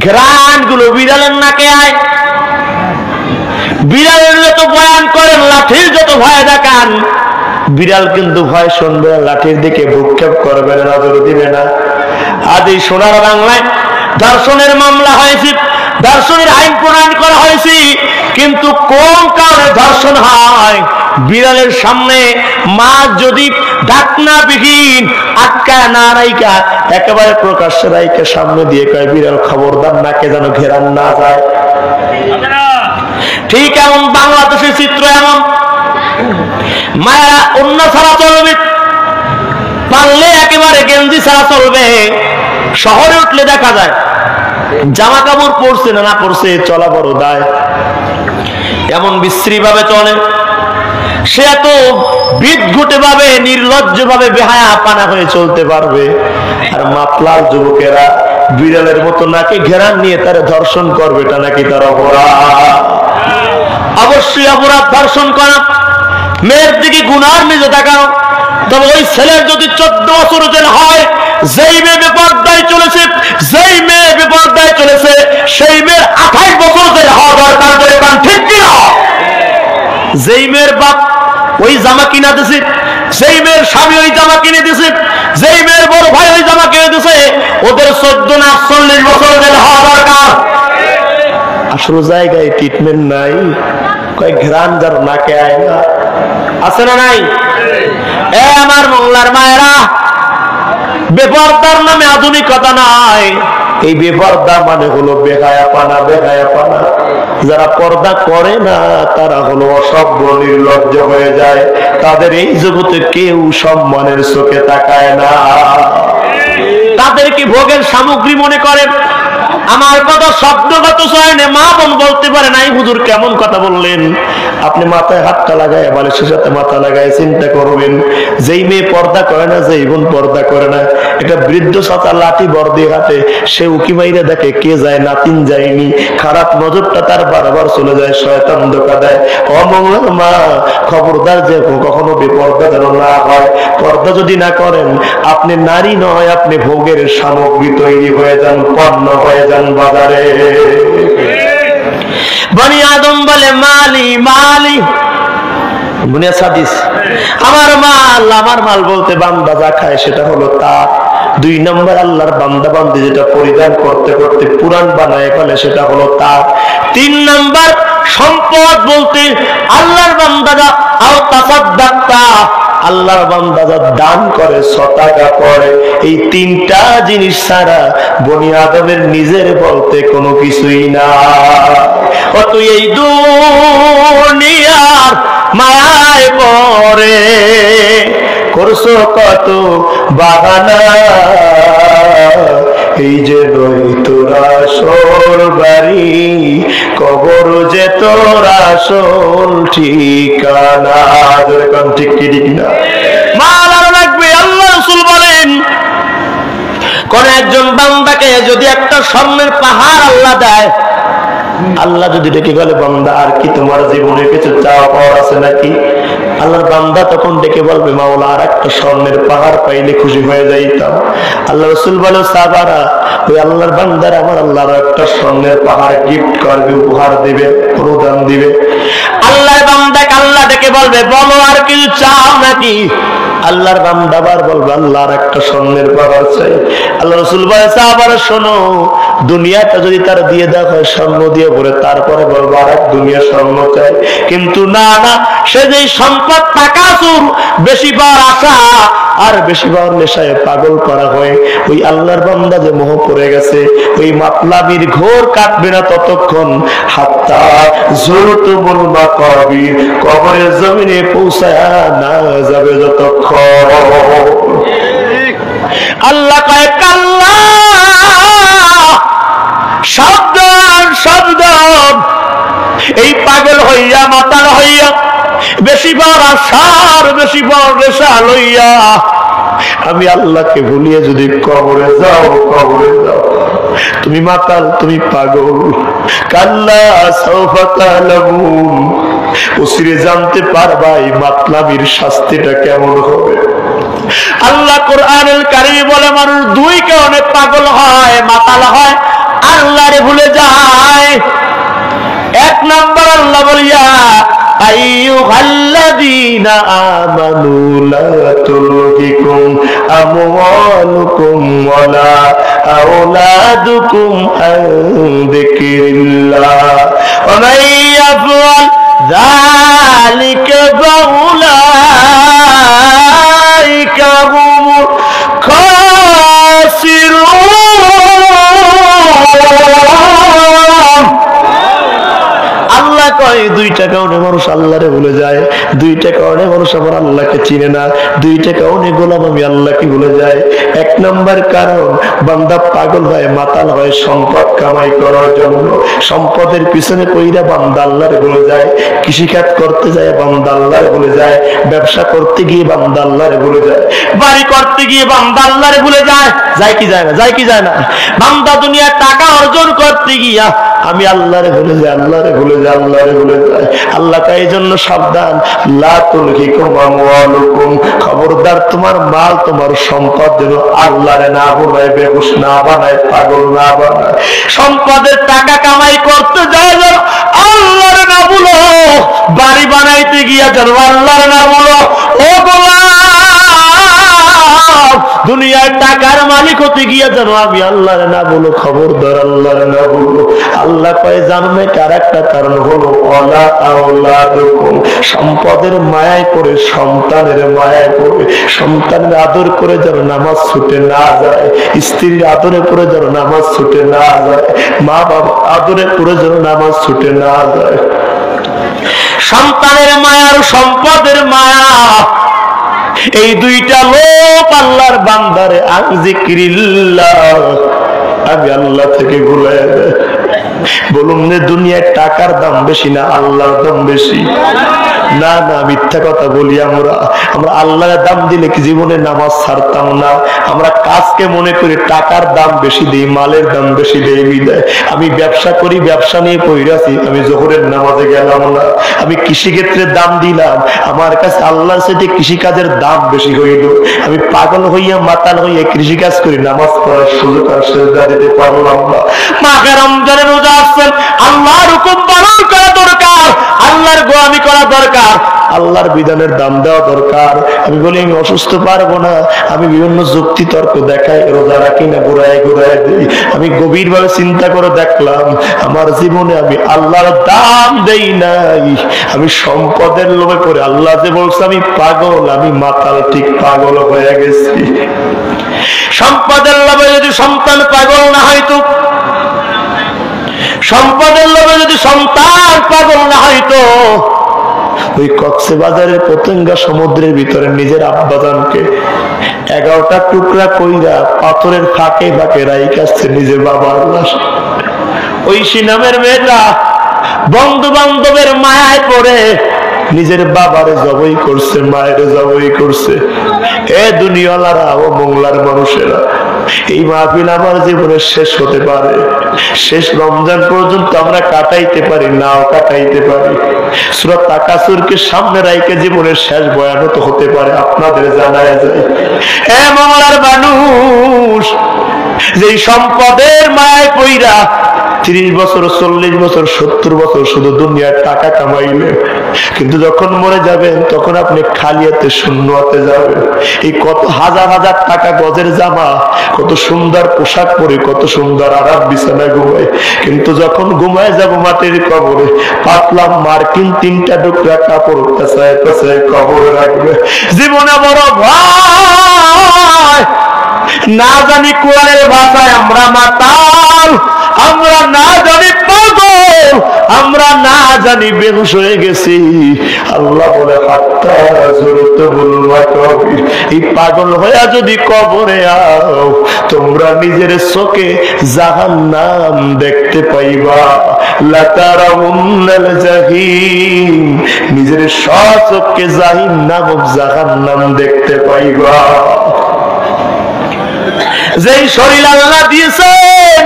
ঘ্রাণ গুলো বিড়ালের নাকে আয়। বিড়ালের যত বয়ান করেন, লাঠির যত ভয় দেখান, বিড়াল কিন্তু ভয় শুনবে না, লাঠির দিকে ভ্রুক্ষেপ করবে না, নজর দিবে না। আজ এই সোনার বাংলায় ধর্ষণের মামলা হয়েছে, ধর্ষণের আইন প্রণয়ন করা হয়েছে, কিন্তু কোন কারণে ধর্ষণ হয়? বিড়ালের সামনে মা যদি ঢাকনা বিহীন আটকা না রাইকা একেবারে প্রকাশ্যে রাইকা সামনে দিয়ে কয় বিড়াল খবরদার নাকে যেন ঘেরান না যায়। ঠিক এমন বাংলাদেশের চিত্র এমন। মায়েরা অন্য ছাড়া চলবে, পারলে একেবারে গেঞ্জি ছাড়া চলবে। শহরে উঠলে দেখা যায় জামা কাপড় পরছে না পরছে, চলা বড় দায়। এমন বিশ্রী ভাবে চলে, সে এত বিদঘুটে ভাবে, নির্লজ্জ ভাবে, বেহায়া পানা হয়ে চলতে পারবে। আর মাতলার যুবকেরা বিড়ালের মতো নাকি ঘেরান নিয়ে তারা ধর্ষণ করবে, এটা নাকি তার অপরাধ। অবশ্যই অপরাধ ধর্ষণ করা। মেয়ের দিকে গুনার নিজে তাকানো। তবে ওই ছেলের যদি 14 বছর জেল হয়, যেই মেয়ে বেপরদায় চলেছে, যেই মেয়ে বেপরদায় চলেছে, সেই মেয়ের 28 বছর জেল হওয়া দরকার। ঠিক কিনা? যেই মেয়ের বাপ ওই জামা কিনা দিছে, যেই মেয়ের স্বামী ওই জামা কিনে দিছে, যেই মেয়ের বড় ভাই ওই জামা কিনে দিছে, ওদের 14 না 48 বছর জেল হওয়া দরকার। আসলে জায়গায় ট্রিটমেন্ট নাই, কয়েক ঘ্রাণ যার নাকে আয় না, আছে না নাই? এ আমার মংলার মায়েরা, বেপরদার নামে আধুনিকতা নাই। এই বেপরদা মানে হলো বেহায়াপানা, বেহায়াপানা। যারা পর্দা করে না তারা হলো অসভ্য, নির্লজ্জ হয়ে যায়। তাদের এই জগতে কেউ সম্মানের চোখে তাকায় না, তাদেরকে ভোগের সামগ্রী মনে করে। আমার কথা শব্দগত চয়নে মা বোন বলতে পারে নাই, হুজুর কেমন কথা বললেন। আপনি মাথায় হাতটা লাগায় বালিশের সাথে মাথা লাগায় চিন্তা করবেন, যেই মেয়ে পর্দা করে না, যেই বোন পর্দা করে না, এটা বৃদ্ধ ছাতা লাঠি বর দিয়ে হাঁটে, সে উকি মাইরে দেখে কে যায়, নাতিন যায়নি, খারাপ নজরটা তার বারবার চলে যায়, শয়তান ধোঁকা দেয়। অমঙ্গল মা, খবরদার যে কখনো বেপর্দা যেন না হয়। পর্দা যদি না করেন, আপনি নারী নয়, আপনি ভোগের সামগ্রী তৈরি হয়ে যান, পণ্য হয়ে যান বাজারে। বনি আদম বলে মালি মালি, বুনিয়াদ হাদিস, আমার মাল বলতে বান্দা যা খায় সেটা হলো তার। 2 নম্বর আল্লাহর বান্দা বান্দি যেটা পরিধান করতে করতে পুরান বানায় ফেলে সেটা হলো তার। 3 নম্বর সম্পদ বলতে আল্লাহর বান্দা যা আও তাসাদদাক্তা, আল্লাহর বান্দা যা দান করে, সদকা করে, এই 3টা জিনিস ছাড়া বনি আদমের নিজের বলতে কোনো কিছুই না। অত এই দুনিয়ার মায়ায় পড়ে করছো কত বাহানা, এই যে নই তোরা আসল বাড়ি, কবর যে তোর আসল ঠিকানা। ঠিক কি ঠিক না? মাল আরো লাগবে। আল্লাহ রাসূল বলেন, কোন একজন বান্দাকে যদি একটা স্বর্ণের পাহাড় আল্লাহ দেয়, আল্লাহ যদি ডেকে বলে বান্দা আর কি তোমার জীবনে কিছু চাওয়া পাওয়ার আছে নাকি, আল্লাহর বান্দা তখন ডেকে বলবে মাওলা আর একটা স্বর্ণের পাহাড় পাইলে খুশি হয়ে যাইতাম। আল্লাহ রাসূল বলে সাহাবারা, ওই আল্লাহর বান্দার আমার আল্লাহর একটা স্বর্ণের পাহাড় গিফট করবে, উপহার দিবে, প্রদান দিবে। আল্লাহর বান্দাকে আল্লাহ ডেকে বলবে বলো আর কিছু চাও নাকি, আল্লাহর বান্দা আবার বলবে আল্লাহর একটা স্বর্ণের পাহাড় চাই। আল্লাহ রাসূল বলে সাহাবারা শোনো, দুনিয়াটা যদি তার দিয়ে দেওয়া হয় স্বর্ণ দিয়ে ভরে, তারপরে বলবো আর এক দুনিয়া স্বর্ণ চাই। কিন্তু না না, সে যে সম্পদ টাকা চুর বেশি বার আশা আর বেশি বার নেশায় পাগল করা হয়, ওই আল্লাহর বান্দা যে মোহ পড়ে গেছে, ওই মাতলামির ঘোর কাটবে না ততক্ষণ হাত্তা যুরতুমুল মাকাবির, কবরের জমিনে পৌঁছায় না যাবে যতক্ষণ। আল্লাহ কয় কাল্লা, সাবধান সাবধান, এই পাগল হইয়া মাতাল হইয়া বেশি বার আশার বেশি বার নেশা লইয়া আমি আল্লাহকে ভুলিয়ে যদি কবরে যাও, কবরে যাও, তুমি মাতাল, তুমি পাগল। কাল্লা সাওফা তা'লামুন, ওসিরে জানতে পারবা এই মাতলামির শাস্তিটা কেমন হবে। আল্লাহ কোরআনুল কারীমে বলে মানুষ 2 কারণে পাগল হয়, মাতাল হয়, আল্লাহরে ভুলে যায়। 1 নম্বর আল্লাহ বলিয়া আইয়ুহাল্লাযীনা আমানু লা তুলহিকুম আমওয়ালুকুম ওয়ালা আওলাদুকুম আন যিকরিল্লাহ ওয়া মান ইয়াফআল যালিকা ফাউলাইকা হুমুল খাসিরুন। আল্লাহ কয় 2টা কারণে মানুষ আল্লাহরে ভুলে যায়, 2টা কারণে মানুষ আমার আল্লাহকে চিনে না, 2টা কারণে গোলাম আমি আল্লাহকে ভুলে যায়। 1 নম্বর কারণ বান্দা পাগল হয়, মাতাল হয় সম্পদ কামাই করার জন্য, সম্পদের পিছনে কইরা বান্দা আল্লাহরে ভুলে যায়, কৃষিকাজ করতে যায় বান্দা আল্লাহরে ভুলে যায়, ব্যবসা করতে গিয়ে বান্দা আল্লাহরে ভুলে যায়, বাড়ি করতে গিয়ে বান্দা আল্লাহরে ভুলে যায়। যায় কি যায় না? যায় কি যায় না? বান্দা দুনিয়ার টাকা অর্জন করতে গিয়া আমি আল্লাহরে ভুলে যাই, আল্লাহরে ভুলে যাই, আল্লাহরে ভুলে যাই। আল্লাহ তাই জন্য সাবধান, লা তুলহিকুম আমওয়ালুকুম, খবরদার তোমার মাল তোমার সম্পদ যেন আল্লাহরে না ভুলায়, বেহুশ না বানায়, পাগল না বানায়। সম্পদের টাকা কামাই করতে যায় যেন আল্লাহরে না ভুলো, বাড়ি বানাইতে গিয়া যেন আল্লাহরে না ভুলো। ও গোলাম, দুনিয়ার টাকার মালিক হতে গিয়ে যেন আমি আল্লাহরে না বলো, খবরদার আল্লাহরে না বলো। আল্লাহ কয় জানবে কার একটা কারণ হলো ওয়ালা আওলাদুকুম, সম্পদের মায়ায় পড়ে, সন্তানের মায়ায় পড়ে, সন্তানের আদর করে যেন নামাজ ছুটে না যায়, স্ত্রীর আদরে করে যেন নামাজ ছুটে না যায়, মা বাবা আদরে করে যেন নামাজ ছুটে না যায়। সন্তানের মায়া আর সম্পদের মায়া, এই 2টা লোক আল্লাহর বান্দারে আন যিকরিল্লাহ, আমি আল্লাহ থেকে ভুলে যায়। বলুন যে দুনিয়ায় টাকার দাম বেশি না আল্লাহর দাম বেশি? না না, মিথ্যা কথা বলি আমরা। আমরা আল্লাহর দাম দিলে কি জীবনে নামাজ ছাড়তাম না? আমরা কাজকে মনে করি টাকার দাম বেশি দেই, মালের দাম বেশি দেই বিদায়। আমি ব্যবসা করি, ব্যবসা নিয়ে পড়াছি, আমি জোহরের নামাজে গেলাম না। আমি কৃষিক্ষেত্রে দাম দিলাম, আমার কাছে আল্লাহর সাথে কৃষিকাজের দাম বেশি হইল। আমি পাগল হইয়া মাতাল হইয়া কৃষিকাজ করি, নামাজ পড়ার সুযোগ আর সেজদা দিতে পারলাম না। মাঘে রমজানের রোজা আসছেন, আল্লাহর হুকুম পালন করা দরকার, আল্লাহর গোলামি করা দরকার, আল্লাহর বিধানের দাম দেওয়া দরকার। আমি বলি আমি অসুস্থ পারবো না, আমি বিভিন্ন যুক্তি তর্ক দেখাই, রোজা রাখি না, ঘুরাই ঘুরাই দিই। আমি গভীর ভাবে চিন্তা করে দেখলাম আমার জীবনে আমি আল্লাহর দাম দেই নাই। আমি সম্পদের লোভে পড়ে, আল্লাহ যে বলছে আমি পাগল, আমি মাতাল ঠিক পাগল হয়ে গেছি। সম্পদের লোভে যদি সন্তান পাগল না হয়তো, সম্পদের লোভে যদি সন্তান পাগল না হয়তো, ওই কক্সবাজারের পতেঙ্গা সমুদ্রের ভিতরে নিজের আব্বাজানকে 11টা টুকরা কইরা পাথরের ফাঁকে ফাঁকে রাইখাচ্ছে নিজের বাবার লাশ। ওই সিনামের মেয়েরা বন্ধু বান্ধবের মায়ায় পড়ে নিজের বাবারে জবাই করছে, মায়ের জবাই করছে। এ দুনিয়াওয়ালারা ও মোংলার মানুষেরা, এই মাহফিল আমার জীবনের শেষ হতে পারে, শেষ রমজান পর্যন্ত আমরা কাটাইতে পারি, নাও কাটাইতে পারি। সূরা তাকাসুরকে সামনে রাইকে জীবনের শেষ বয়ান তো হতে পারে, আপনাদের জানায় যায়। এ মোংলার মানুষ, যেই সম্পদের মায়ায় পইরা 30 বছর 40 বছর 70 বছর শুধু দুনিয়ার টাকা কামাইলে, কিন্তু যখন মরে যাবেন তখন আপনি খালি হাতে শূন্য হাতে যাবেন। এই কত হাজার হাজার টাকা গজের জামা, কত সুন্দর পোশাক পরে, কত সুন্দর আরাম বিছানায় ঘুমায়, কিন্তু যখন ঘুমায় যাব মাটির কবরে, পাতলা মার্কিন 3টা টুকরা কাপড় পেছায় পেছায় কবরে রাখবে। জীবনে বড় ভয়, না জানি কোরআনের ভাষায় আমরা মাতাল, আমরা না জানি পাগল, আমরা না জানি বেহুশ হয়ে গেছি। আল্লাহ বলে হাত্তা যুরতুল মাকাবির, এই পাগল হয়ে যদি কবরে আও, তোমরা নিজের চোখে জাহান্নাম দেখতে পাইবা। লাতারাউন্নাল জাহিম, নিজের স্বচক্ষে জাহান্নাম দেখতে পাইবা। যেই শরীর আল্লাহ দিয়েছেন,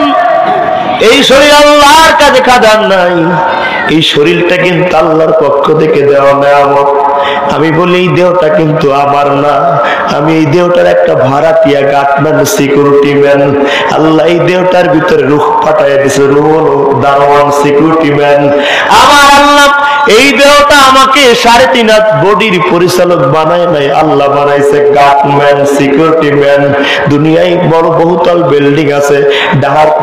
এই শরীর আল্লাহর কাছে খাদান নাই, এই শরীরটা কিন্তু আল্লাহর পক্ষ থেকে দেওয়া নেয়ামত। আমি বলি এই দেহটা কিন্তু আমার না, আমি এই দেহটার একটা ভাড়াটিয়া গার্ডম্যান, সিকিউরিটি ম্যান। আল্লাহ এই দেহটার ভিতরে রূহ পাঠাইয়া দিয়েছে, রূহ হলো দারোয়ান, সিকিউরিটি ম্যান। আমার আল্লাহ এই দেহটা আমাকে 3.5 হাত বডির পরিচালক বানায় নাই, আল্লাহ বানাইছে গার্ডম্যান, সিকিউরিটি ম্যান। দুনিয়ায় বড় বহুতল বিল্ডিং আছে,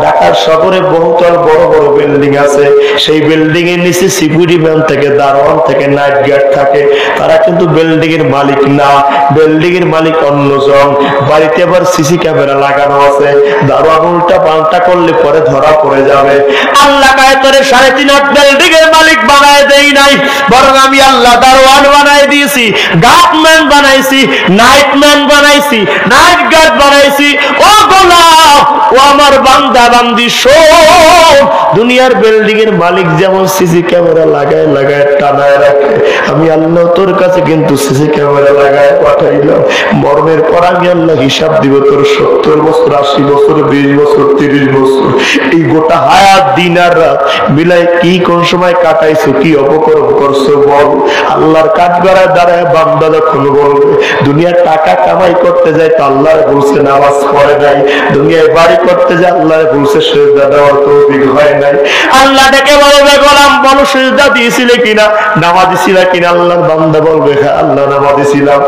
ঢাকার শহরে বহুতল বড় বড় বিল্ডিং আছে, সেই বিল্ডিং এর নিচে সিকিউরিটি ম্যান থেকে, দারোয়ান থেকে, নাইট গার্ড থাকে। তারা কিন্তু বিল্ডিং এর মালিক না, বিল্ডিং এর মালিক অন্যজন। বাড়িতে আবার সিসি ক্যামেরা লাগানো আছে, দারোয়ান উল্টা পাল্টা করলে পরে ধরা পড়ে যাবে। আল্লাহ কায়তরে 3.5 হাত বিল্ডিং এর মালিক বানায় দেই নাই, বরং আমি আল্লাহ দারোয়ান বানায় দিয়েছি, গার্ডম্যান বানাইছি, নাইটম্যান বানাইছি, নাইট গার্ড বানাইছি। ও গোলাম, ও আমার বান্দা বান্দি, শোন, দুনিয়ার বিল্ডিং এর মালিক যেমন সিসি ক্যামেরা লাগায় লাগায় টানায় রাখে, আমি আল্লাহ তোর কাছে কিন্তু সিসি ক্যামেরা লাগায় পাঠাইলাম। মরণের পর আমি আল্লাহ হিসাব দিব, তোর 70 বছর, 80 বছর, 20 বছর, 30 বছর, এই গোটা হায়াত দিন আর রাত মিলাই কি কোন সময় কাটাইছো, কি অপকর্ম করছো বল। আল্লাহর কাঠগড়ায় দাঁড়ায় বান্দা যখন বলবে, দুনিয়ার টাকা কামাই করতে যায় তো আল্লাহর বলছে নামাজ পড়ে নাই, দুনিয়ায় বাড়ি করতে যায় আল্লাহর বলছে সিজদা দেওয়ার তৌফিক হয় নাই। আল্লাহ ডেকে বলবে, গোলাম বলো সিজদা দিয়েছিলে কিনা, নামাজি ছিল কিনা? আল্লাহর বান্দা বলবে হ্যাঁ আল্লাহ নামাজি ছিলাম।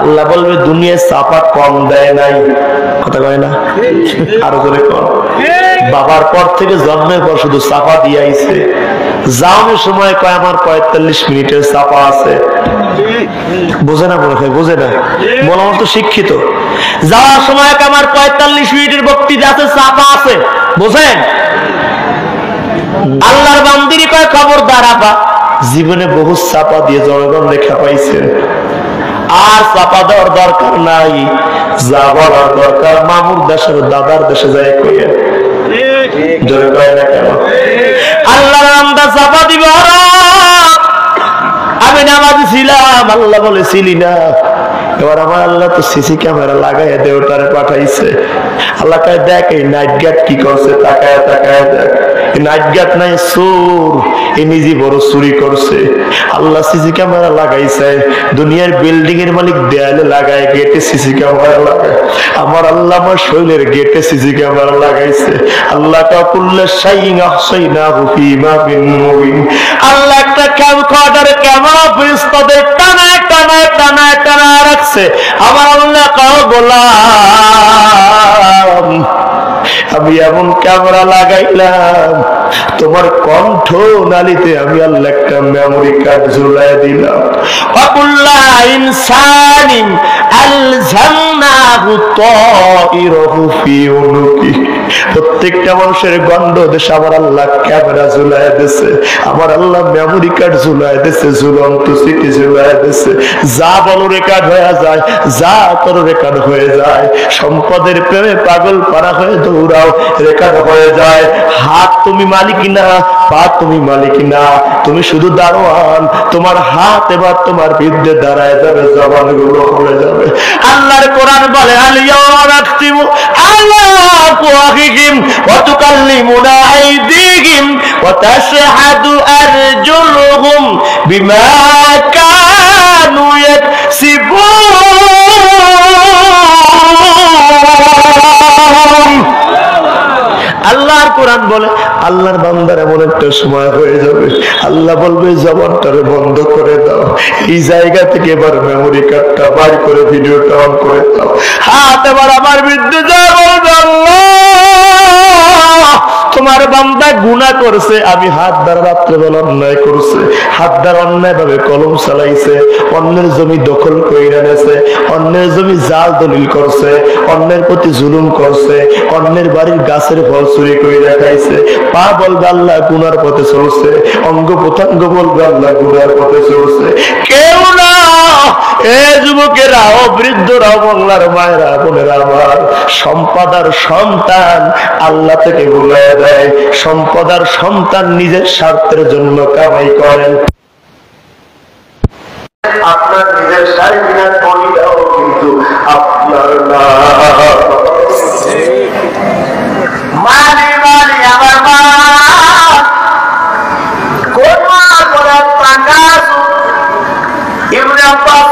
আল্লাহ বলবে দুনিয়ায় চাপা কম দেয় নাই, কথা কয় না, আরো জোরে কম। বাবার পর থেকে জন্মের পর শুধু চাপা দিয়ে আইছে। যাওয়ার সময় কয় আমার 45 মিনিটের চাপা আছে, বোঝে না মনে হয়, বোঝে না, বলা তো শিক্ষিত। যাওয়ার সময় আমার 45 মিনিটের বক্তৃতা আছে, চাপা আছে, বোঝেন? আল্লাহর বান্দির কয় খবরদার আপা, জীবনে বহু চাপা দিয়ে জনগণ লেখা পাইছেন, আর চাপা দেওয়ার দরকার নাই, যা বলার দরকার মামুর দেশের দাদার দেশে যায় কইয়া। জোরে কয় না কেন? আল্লাহর নামটা চাপা দিব। আমি নামাজি ছিলাম, আল্লাহ বলেছিলি না। এবার আমার আল্লাহ তো সিসি ক্যামেরা লাগাই দেওটারে পাঠাইছে। আল্লাহ কয় দেখ এই নাইট গার্ড কি করছে, তাকায় তাকায় দেখ। নাইট গার্ড নাই, চোর, এ নিজে বড় চুরি করছে। আল্লাহ সিসি ক্যামেরা লাগাইছে, দুনিয়ার বিল্ডিং এর মালিক দেয়ালে লাগায়, গেটে সিসি ক্যামেরা লাগায়। আমার আল্লাহ আমার শরীরের গেটে সিসি ক্যামেরা লাগাইছে। আল্লাহ কাকুল্লা শাইইন আহসাইনাহু ফি ইমামিন মুবিন। আল্লাহ একটা ক্যামকর্ডারে ক্যামেরা ফেরেশতাদের টানায় টানায় টানায় টানায় রাখছে। আমার আল্লাহ কাও গোলাম, আমি এমন ক্যামেরা লাগাইলাম, তোমার কণ্ঠ নালিতে আমি আল্লাহ একটা মেমোরি কার্ড ঝুলাই দিলাম। ওয়াকুল্লা ইনসানিন আলজামনাহু তাইরাহু ফি উনুকি। প্রত্যেকটা মানুষের গন্ধ দেশে আমার আল্লাহ ক্যামেরা ঝুলাই দিয়েছে, আমার আল্লাহ মেমোরি কার্ড ঝুলাই দিয়েছে, ঝুলন্ত সিটি ঝুলাই দিয়েছে। যা বলো রেকর্ড হয়ে যায়, যা করো রেকর্ড হয়ে যায়। সম্পদের প্রেমে পাগল পারা হয়ে দৌড়াও, রেকর্ড হয়ে যায়। হাত তুমি মালিক না, পা তুমি মালিক না, তুমি শুধু দারোয়ান। তোমার হাত এবার তোমার বিরুদ্ধে দাঁড়ায় যাবে, জবানগুলো খুলে যাবে। আল্লাহর কোরআন বলে আলিয়াওয়া নাখতিমু আলা আফওয়াহিহিম ওয়া তুকাল্লিমুনা আইদিহিম ওয়া তাশহাদু আরজুলুহুম বিমা কানু ইয়াকসিবুন। আল্লাহর কোরআন বলে আল্লাহর বান্দার এমন একটা সময় হয়ে যাবে, আল্লাহ বলবে জবানটারে বন্ধ করে দাও। এই জায়গা থেকে এবার মেমোরি কার্ডটা বার করে ভিডিওটা অন করে দাও। হাত এবার আমার বিরুদ্ধে যা বলবে, আল্লাহ তোমার বান্দা গুনাহ করছে, আমি হাত দ্বারা রাত্রেবেলা অন্যায় করছে, হাত দ্বারা অন্যায় ভাবে কলম চালাইছে, অন্যের জমি দখল করে এনেছে, অন্যের জমি জাল দলিল করছে, অন্যের প্রতি জুলুম করছে, অন্যের বাড়ির গাছের ফল চুরি করে দেখাইছে। পা বলবে আল্লাহ গুনার পথে চলছে, অঙ্গ প্রত্যঙ্গ বলবে আল্লাহ গুনার পথে চলছে। কেউ না, এ যুবকেরা ও বৃদ্ধরাও, বাংলার মায়েরা বোনেরা আমার, সম্পদ আর সন্তান আল্লাহ থেকে ভুলে দেয়। সম্পদ আর সন্তান নিজের স্বার্থের জন্য কামাই করেন। আপনার নিজের শারীরিক বডিটাও কিন্তু আপনার না। মালি মালি আমার মা কোন করে টাকা ইবনে আব্বাস